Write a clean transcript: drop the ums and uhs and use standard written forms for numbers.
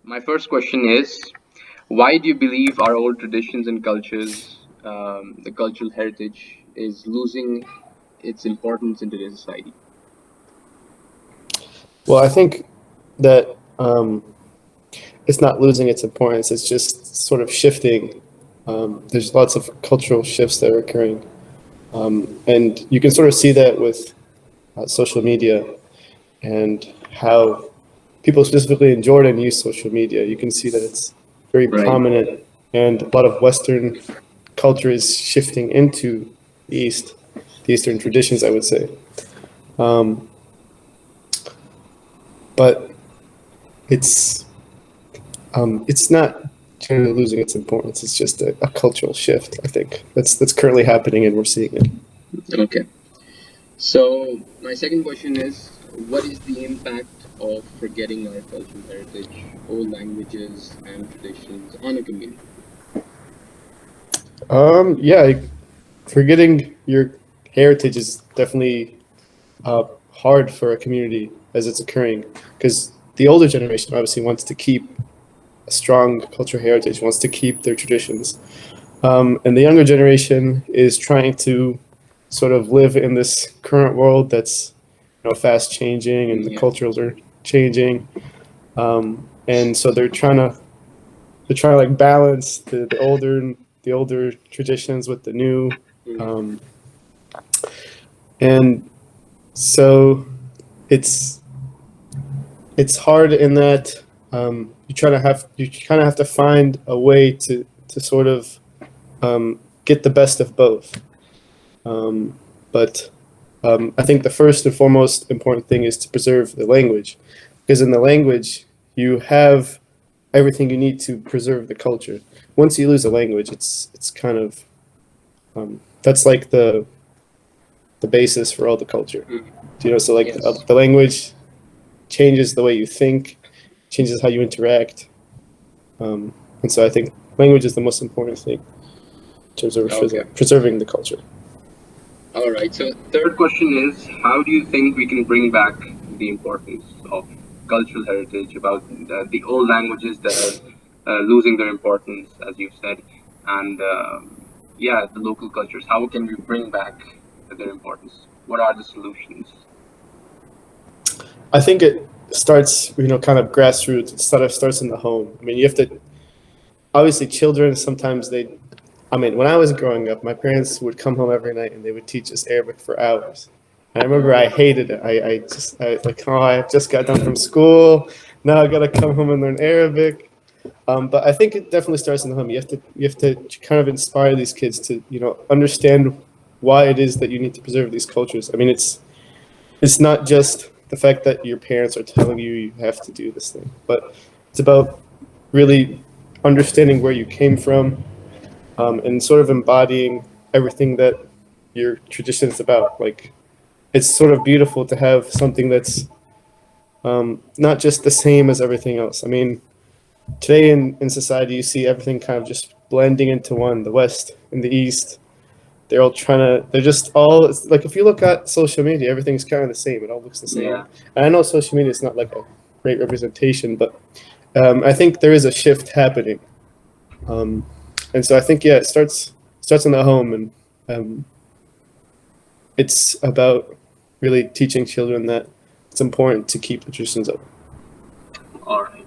My first question is, why do you believe our old traditions and cultures, the cultural heritage, is losing its importance in today's society? Well, I think that it's not losing its importance. It's just sort of shifting. There's lots of cultural shifts that are occurring, and you can sort of see that with social media and how people, specifically in Jordan, use social media. You can see that it's very Right. prominent, and a lot of Western culture is shifting into the East, the Eastern traditions, I would say. Um, but it's it's not generally losing its importance. It's just a cultural shift. I think that's currently happening, and we're seeing it. Okay. So my second question is, what is the impact of forgetting our cultural heritage, old languages, and traditions on a community? Yeah, forgetting your heritage is definitely hard for a community as it's occurring because the older generation obviously wants to keep a strong cultural heritage, wants to keep their traditions, and the younger generation is trying to sort of live in this current world that's fast changing and the Yeah. cultures are changing, and so they're trying to like balance the older traditions with the new, Mm. um, and so it's it's hard in that you kind of have to find a way to sort of get the best of both. But I think the first and foremost important thing is to preserve the language, because in the language you have everything you need to preserve the culture. Once you lose a language, it's kind of that's like the basis for all the culture. Mm. So like Yes. the language changes the way you think, changes how you interact, and so I think language is the most important thing in terms of Okay. preserving the culture. All right. So third question is, how do you think we can bring back the importance of cultural heritage about the old languages that are losing their importance, as you've said, and yeah, the local cultures? How can we bring back their importance? What are the solutions? I think it starts, kind of grassroots. It sort of starts in the home. I mean, you have to obviously children sometimes they. I mean, when I was growing up, my parents would come home every night and they would teach us Arabic for hours. And I remember I hated it. I like, oh, I just got done from school. Now I got to come home and learn Arabic. But I think it definitely starts in the home. You have to kind of inspire these kids to understand why it is that you need to preserve these cultures. I mean, it's not just the fact that your parents are telling you you have to do this thing, but it's about really understanding where you came from, and sort of embodying everything that your tradition is about. Like, it's sort of beautiful to have something that's not just the same as everything else. I mean, today in society, you see everything kind of just blending into one. The West and the East, they're all trying to. They're just all it's like if you look at social media, everything's kind of the same. It all looks the same. Yeah. And I know social media is not like a great representation, but I think there is a shift happening. Um, and so I think yeah, it starts in the home, and um, it's about really teaching children that it's important to keep the traditions up. All right.